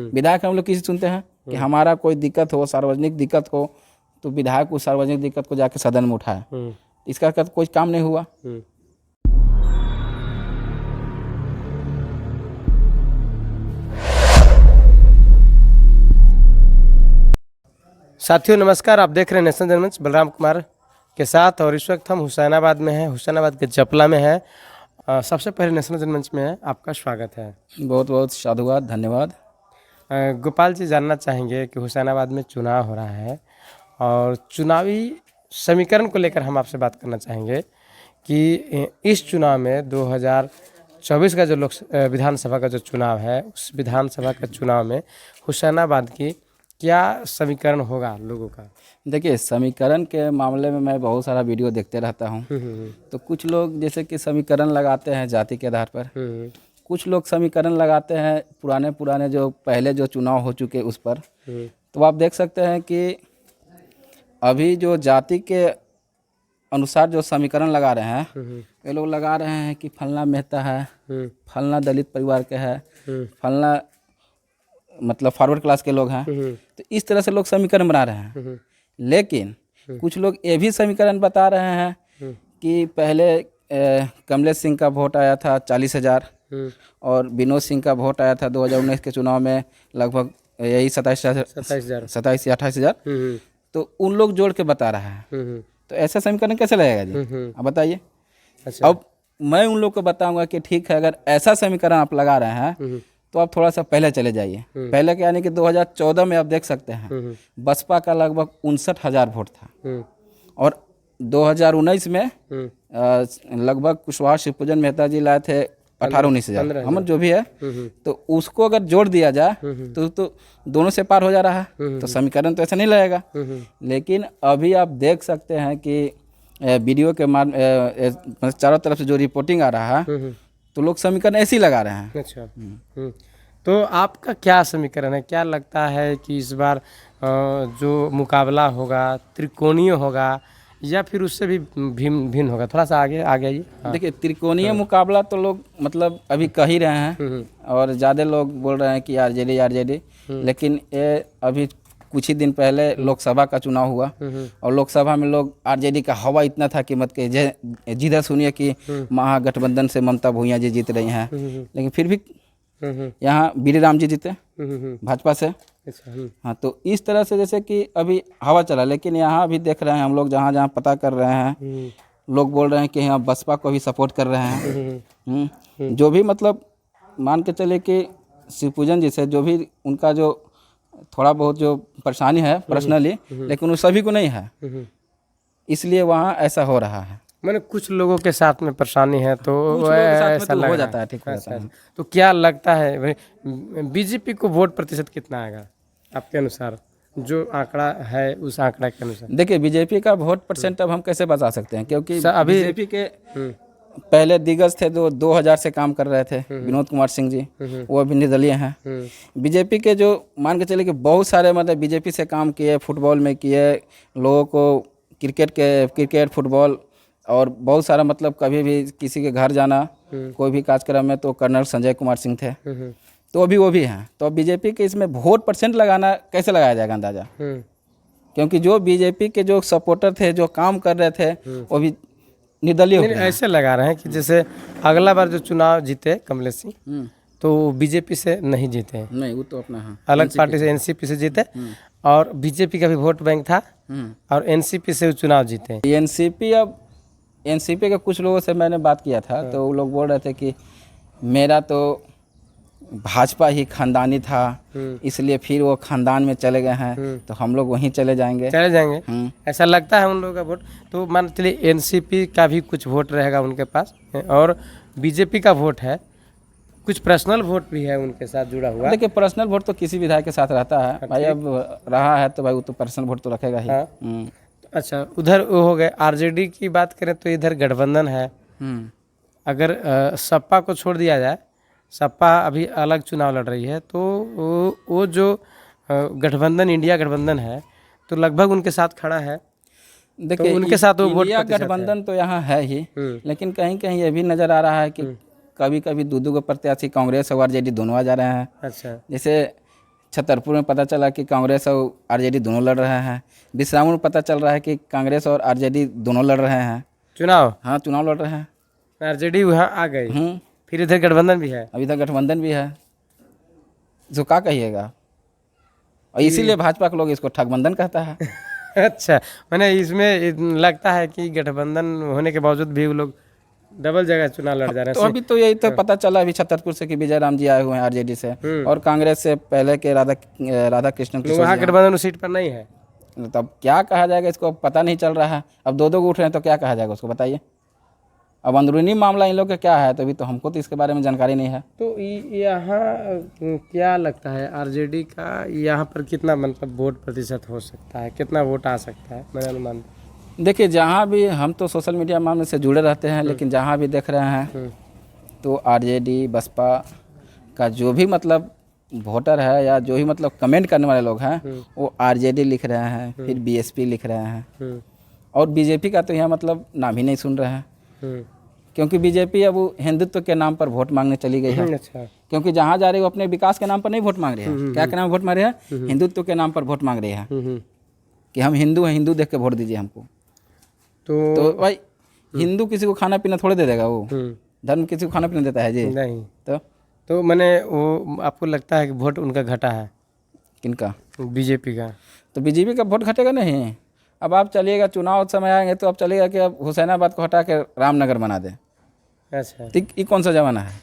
विधायक हम लोग किसी सुनते हैं कि हमारा कोई दिक्कत हो, सार्वजनिक दिक्कत हो, तो विधायक उस सार्वजनिक दिक्कत को जाके सदन में उठाए। इसका कोई काम नहीं हुआ। साथियों नमस्कार, आप देख रहे हैं नेशनल जनमंच बलराम कुमार के साथ, और इस वक्त हम हुसैनाबाद में हैं, हुसैनाबाद के जपला में हैं। सबसे पहले नेशनल जनमंच में आपका स्वागत है। बहुत बहुत साधुवाद, धन्यवाद। गोपाल जी, जानना चाहेंगे कि हुसैनाबाद में चुनाव हो रहा है और चुनावी समीकरण को लेकर हम आपसे बात करना चाहेंगे कि इस चुनाव में 2024 का जो विधानसभा का जो चुनाव है, उस विधानसभा का चुनाव में हुसैनाबाद की क्या समीकरण होगा लोगों का? देखिए, समीकरण के मामले में मैं बहुत सारा वीडियो देखते रहता हूँ। तो कुछ लोग जैसे कि समीकरण लगाते हैं जाति के आधार पर, कुछ लोग समीकरण लगाते हैं पुराने जो पहले जो चुनाव हो चुके उस पर। तो आप देख सकते हैं कि अभी जो जाति के अनुसार जो समीकरण लगा रहे हैं, ये लोग लगा रहे हैं कि फलना मेहता है, फलना दलित परिवार के है, फलना मतलब फॉरवर्ड क्लास के लोग हैं। तो इस तरह से लोग समीकरण बना रहे हैं। लेकिन कुछ लोग ये भी समीकरण बता रहे हैं कि पहले कमलेश सिंह का वोट आया था 40,000 और विनोद सिंह का वोट आया था 2019 के चुनाव में लगभग यही 27 या 28,000। तो उन लोग जोड़ के बता रहा है। तो ऐसा समीकरण कैसे लगेगा जी, आप बताइए। अच्छा। अब मैं उन लोग को बताऊंगा कि ठीक है, अगर ऐसा समीकरण आप लगा रहे हैं तो आप थोड़ा सा पहले चले जाइए। पहले के यानी कि 2014 में आप देख सकते हैं बसपा का लगभग 59,000 वोट था और 2019 में लगभग कुशवाहा शिवपूजन मेहता जी लाए थे 18-19,000, हम जो भी है। तो उसको अगर जोड़ दिया जाए तो दोनों से पार हो जा रहा है। तो समीकरण तो ऐसा नहीं लगेगा। लेकिन अभी आप देख सकते हैं कि वीडियो के माध्यम चारों तरफ से जो रिपोर्टिंग आ रहा है, तो लोग समीकरण ऐसे ही लगा रहे हैं। अच्छा। तो आपका क्या समीकरण है? क्या लगता है कि इस बार जो मुकाबला होगा त्रिकोणीय होगा या फिर उससे भी भिन्न होगा? थोड़ा सा आगे आइए। देखिए, त्रिकोणीय मुकाबला तो लोग मतलब अभी कह ही रहे हैं और ज़्यादा लोग बोल रहे हैं कि आरजेडी। लेकिन ये अभी कुछ ही दिन पहले लोकसभा का चुनाव हुआ और लोकसभा में लोग आरजेडी का हवा इतना था कि मत के जिधर सुनिए कि महागठबंधन से ममता भूया जी जीत रही हैं। लेकिन फिर भी यहाँ बीडी राम जी जीते भाजपा से। हाँ, तो इस तरह से जैसे कि अभी हवा चला। लेकिन यहाँ भी देख रहे हैं हम लोग, जहाँ जहाँ पता कर रहे हैं, लोग बोल रहे हैं कि यहाँ बसपा को भी सपोर्ट कर रहे हैं। जो भी मतलब मान के चले कि शिवपूजन जी से जो भी उनका जो थोड़ा बहुत जो परेशानी है पर्सनली, लेकिन वो सभी को नहीं है, इसलिए वहाँ ऐसा हो रहा है। मैंने कुछ लोगों के साथ में परेशानी है तो ऐसा हो जाता है, ठीक हो जाता है। तो क्या लगता है बीजेपी को वोट प्रतिशत कितना आएगा आपके अनुसार, जो आंकड़ा है उस आंकड़ा के अनुसार? देखिए, बीजेपी का वोट परसेंट अब हम कैसे बता सकते हैं, क्योंकि अभी बीजेपी के पहले दिग्गज थे, 2000 से काम कर रहे थे, विनोद कुमार सिंह जी, वो अभी निर्दलीय हैं। बीजेपी के जो मान के चले कि बहुत सारे मतलब बीजेपी से काम किए, फुटबॉल में किए, लोगों को क्रिकेट फुटबॉल और बहुत सारा मतलब कभी भी किसी के घर जाना कोई भी कार्यक्रम में, तो कर्नल संजय कुमार सिंह थे, तो अभी वो भी हैं। तो बीजेपी के इसमें वोट परसेंट लगाना कैसे लगाया जाएगा अंदाजा, क्योंकि जो बीजेपी के जो सपोर्टर थे, जो काम कर रहे थे, वो भी निर्दलीय हो गए। ऐसे लगा रहे हैं कि जैसे अगला बार जो चुनाव जीते कमलेश सिंह, तो बीजेपी से नहीं जीते, नहीं, वो तो अपना अलग पार्टी से एनसीपी से जीते, और बीजेपी का भी वोट बैंक था और एनसीपी से चुनाव जीते। एनसीपी के कुछ लोगों से मैंने बात किया था, तो वो लोग बोल रहे थे कि मेरा तो भाजपा ही खानदानी था, इसलिए फिर वो खानदान में चले गए हैं, तो हम लोग वहीं चले जाएंगे। ऐसा लगता है उन लोगों का वोट। तो मान चलिए एनसीपी का भी कुछ वोट रहेगा उनके पास और बीजेपी का वोट है, कुछ पर्सनल वोट भी है उनके साथ जुड़ा हुआ। देखिए, पर्सनल वोट तो किसी विधायक के साथ रहता है भाई, अब रहा है तो भाई वो तो पर्सनल वोट तो रखेगा ही। अच्छा, उधर वो हो गए। आरजेडी की बात करें तो इधर गठबंधन है। अगर सपा को छोड़ दिया जाए, सपा अभी अलग चुनाव लड़ रही है, तो वो जो गठबंधन इंडिया गठबंधन है, तो लगभग उनके साथ खड़ा है। देखिए, तो उनके साथ वो वोट गठबंधन तो यहाँ है ही, लेकिन कहीं कहीं ये भी नज़र आ रहा है कि कभी कभी दो को प्रत्याशी कांग्रेस और आरजेडी दोनों आ जा रहे हैं। अच्छा। जैसे छतरपुर में पता चला कि कांग्रेस और आरजेडी दोनों लड़ रहे हैं। बिसराम में पता चल रहा है कि कांग्रेस और आरजेडी दोनों लड़ रहे हैं। चुनाव हाँ, चुनाव लड़ रहे हैं। आरजेडी वहाँ आ गई, फिर इधर गठबंधन भी है। अभी तक गठबंधन भी है, जो क्या कहिएगा। और इसीलिए भाजपा के लोग इसको ठगबंधन कहता है। अच्छा, मैंने इसमें लगता है कि गठबंधन होने के बावजूद भी वो लोग डबल जगह चुनाव लड़ जा रहे तो हैं। अभी तो यही तो पता चला अभी छतरपुर से कि विजय राम जी आए हुए हैं आरजेडी से, और कांग्रेस से पहले के राधा कृष्णन किशोर वहाँ जी हैं। गठबंधन उस सीट पर नहीं है। तब क्या कहा जाएगा, इसको पता नहीं चल रहा है। अब दो को उठ रहे हैं तो क्या कहा जाएगा उसको, बताइए। अब अंदरूनी मामला इन लोग का क्या है, तो अभी तो हमको तो इसके बारे में जानकारी नहीं है। तो यहाँ क्या लगता है आरजेडी का यहाँ पर कितना मतलब वोट प्रतिशत हो सकता है, कितना वोट आ सकता है, मेरा अनुमान? देखिए, जहाँ भी हम तो सोशल मीडिया मामले से जुड़े रहते हैं, लेकिन जहाँ भी देख रहे हैं तो आरजेडी बसपा का जो भी मतलब वोटर है या जो भी मतलब कमेंट करने वाले लोग हैं वो आरजेडी लिख रहे हैं, फिर बीएसपी लिख रहे हैं, और बीजेपी का तो यहाँ मतलब नाम ही नहीं सुन रहे हैं। क्योंकि बीजेपी अब वो हिंदुत्व के नाम पर वोट मांगने चली गई है। अच्छा। क्योंकि जहाँ जा रही है वो अपने विकास के नाम पर नहीं वोट मांग रही है। क्या के नाम वोट मांग रही है? हिंदुत्व के नाम पर वोट मांग रही है कि हम हिंदू हैं, हिंदू देख के वोट दीजिए हमको। तो भाई हिंदू किसी को खाना पीना थोड़े दे देगा, वो धर्म किसी को खाना पीना देता है जी? नहीं। तो मैंने वो आपको लगता है कि वोट उनका घटा है? किनका? बीजेपी का। तो बीजेपी का वोट घटेगा नहीं। अब आप चलिएगा, चुनाव समय आएंगे तो अब चलेगा कि अब हुसैनाबाद को हटा के रामनगर बना दे। अच्छा, तो ये कौन सा जमाना है?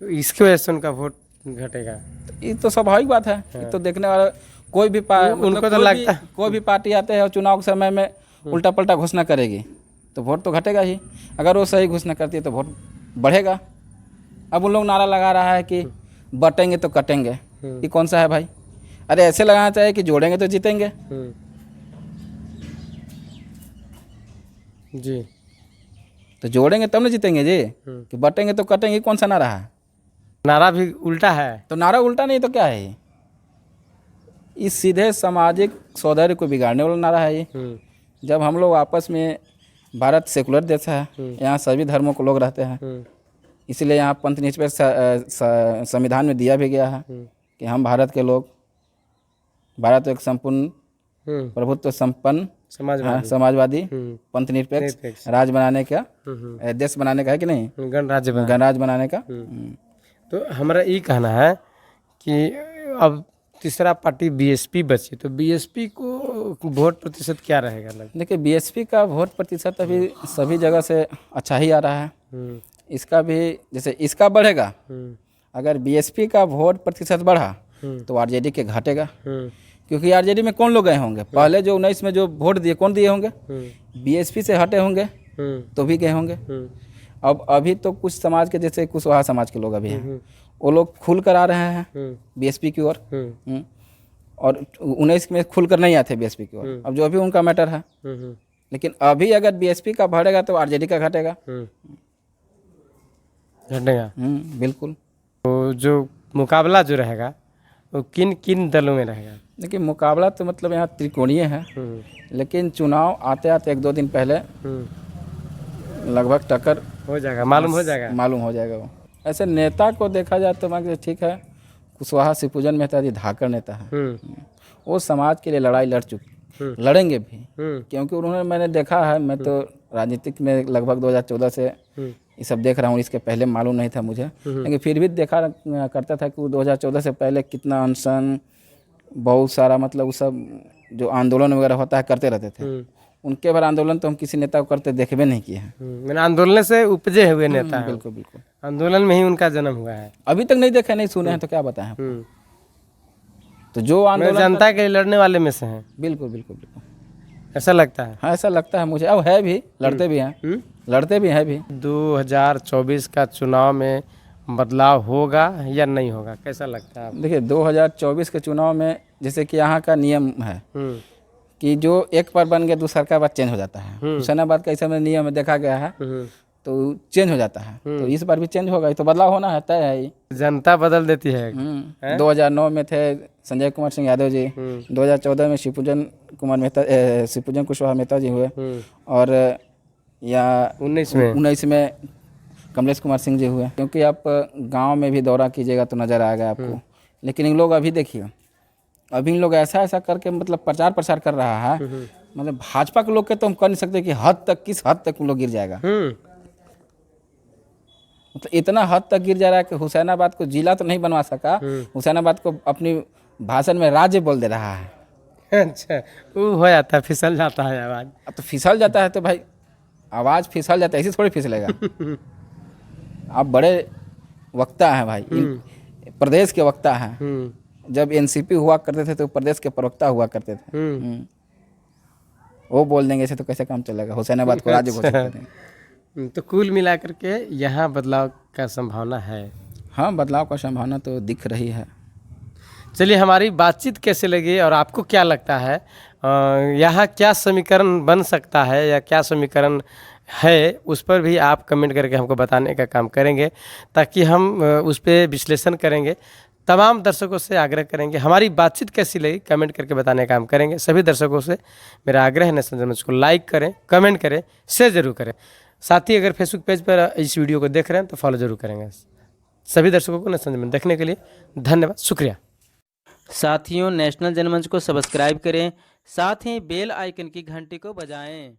तो इसकी वजह से उनका वोट घटेगा? तो ये तो स्वाभाविक बात है। ये तो देखने वाला कोई भी उनको तो लगता कोई भी पार्टी आते हैं और चुनाव के समय में उल्टा पलटा घोषणा करेगी तो वोट तो घटेगा ही। अगर वो सही घोषणा करती है तो वोट बढ़ेगा। अब उन लोग नारा लगा रहा है कि बटेंगे तो कटेंगे। ये कौन सा है भाई? अरे ऐसे लगाना चाहिए कि जोड़ेंगे तो जीतेंगे। जी, तो जोड़ेंगे तब ना जीतेंगे जी, कि बटेंगे तो कटेंगे। कौन सा नारा है? नारा भी उल्टा है। तो नारा उल्टा नहीं तो क्या है ये? इस सीधे सामाजिक सौंदर्य को बिगाड़ने वाला नारा है ये। जब हम लोग आपस में, भारत सेकुलर देश है, यहाँ सभी धर्मों के लोग रहते हैं, इसलिए यहाँ पंथ निरपेक्ष संविधान में दिया भी गया है कि हम भारत के लोग, भारत एक संपूर्ण प्रभुत्व संपन्न समाजवादी पंथ निरपेक्ष राज बनाने का, देश बनाने का है कि नहीं, गणराज्य बनाने का। तो हमारा ये कहना है कि अब तीसरा पार्टी बीएसपी बची, तो बीएसपी को वोट प्रतिशत क्या रहेगा? देखिए, बीएसपी का वोट प्रतिशत अभी सभी जगह से अच्छा ही आ रहा है। इसका भी जैसे इसका बढ़ेगा, अगर बीएसपी का वोट प्रतिशत बढ़ा तो आरजेडी के घटेगा। क्योंकि आरजेडी में कौन लोग गए होंगे? पहले जो 19 में जो वोट दिए, कौन दिए होंगे? बीएसपी से हटे होंगे तो भी गए होंगे। अब अभी तो कुछ समाज के, जैसे कुशवाहा समाज के लोग अभी हैं, वो लोग खुल कर आ रहे हैं बीएसपी की ओर, और 19 में खुल कर नहीं आते बीएसपी की ओर। अब जो भी उनका मैटर है, लेकिन अभी अगर बीएसपी का बढ़ेगा तो आरजेडी का घटेगा। बिल्कुल। तो जो मुकाबला जो रहेगा वो किन किन दलों में रहेगा? देखिए, मुकाबला तो मतलब यहाँ त्रिकोणीय है, लेकिन चुनाव आते आते 1-2 दिन पहले लगभग टक्कर हो जाएगा, मालूम हो जाएगा वो। ऐसे नेता को देखा जाए तो मान के ठीक है, कुशवाहा शिवपूजन मेहता जी धाकड़ नेता है, वो समाज के लिए लड़ाई लड़ेंगे भी, क्योंकि उन्होंने, मैंने देखा है, मैं तो राजनीतिक में लगभग 2014 से ये सब देख रहा हूँ। इसके पहले मालूम नहीं था मुझे, लेकिन फिर भी देखा करता था कि 2014 से पहले कितना अनशन, बहुत सारा मतलब वो सब जो आंदोलन वगैरह होता है करते रहते थे। उनके बार आंदोलन तो हम किसी नेता को करते देखे नहीं किए हैं। मैंने आंदोलन से उपजे हुए नेता हैं। बिल्कुल बिल्कुल, आंदोलन में ही उनका जन्म हुआ है। अभी तक नहीं देखे, नहीं सुने हैं, तो क्या बताएं। तो जो आंदोलन जनता के लिए लड़ने वाले में से हैं। बिल्कुल बिल्कुल बिल्कुल, ऐसा लगता है। हाँ, ऐसा लगता है मुझे। अब है भी, लड़ते भी हैं भी। 2024 का चुनाव में बदलाव होगा या नहीं होगा, कैसा लगता है? देखिए, 2024 के चुनाव में जैसे कि यहाँ का नियम है कि जो एक बार बन गया दूसरा का बाद चेंज हो जाता है। हुसैनाबाद का इस समय नियम में देखा गया है, तो चेंज हो जाता है। तो इस बार भी चेंज होगा, तो बदलाव होना है, तय है। जनता बदल देती है। 2009 में थे संजय कुमार सिंह यादव जी, 2014 में शिवपूजन कुशवाहा मेहता जी हुए, और या 19 में कमलेश कुमार सिंह जी हुए। क्योंकि आप गांव में भी दौरा कीजिएगा तो नज़र आएगा आपको। लेकिन इन लोग अभी देखिए, अभी इन लोग ऐसा ऐसा करके मतलब प्रचार प्रसार कर रहा है, मतलब भाजपा के लोग के तो हम कह नहीं सकते कि हद तक, किस हद तक उन लोग गिर जाएगा। मतलब इतना हद तक गिर जा रहा है कि हुसैनाबाद को जिला तो नहीं बनवा सका, हुसैनाबाद को अपनी भाषण में राज्य बोल दे रहा है। अच्छा, वो हो जाता है, फिसल जाता है आवाज़। अब तो फिसल जाता है तो भाई आवाज़ फिसल जाता है, ऐसे थोड़ी फिसलेगा। आप बड़े वक्ता हैं भाई, प्रदेश के वक्ता हैं। जब एनसीपी हुआ करते थे तो प्रदेश के प्रवक्ता हुआ करते थे। वो बोल देंगे ऐसे तो कैसे काम चलेगा, हुसैनाबाद को राज्य घोषित कर देंगे। तो कुल मिला करके यहाँ बदलाव का संभावना है। हाँ, बदलाव का संभावना तो दिख रही है। चलिए, हमारी बातचीत कैसे लगी और आपको क्या लगता है यहाँ क्या समीकरण बन सकता है या क्या समीकरण है, उस पर भी आप कमेंट करके हमको बताने का काम करेंगे, ताकि हम उस पर विश्लेषण करेंगे। तमाम दर्शकों से आग्रह करेंगे हमारी बातचीत कैसी लगी कमेंट करके बताने का काम करेंगे। सभी दर्शकों से मेरा आग्रह है, नेशनल जनमंच को लाइक करें, कमेंट करें, शेयर जरूर करें। साथ ही अगर फेसबुक पेज पर इस वीडियो को देख रहे हैं तो फॉलो जरूर करेंगे। सभी दर्शकों को नेशनल जनमंच देखने के लिए धन्यवाद, शुक्रिया। साथियों, नेशनल जनमंच को सब्सक्राइब करें, साथ ही बेल आइकन की घंटी को बजाएं।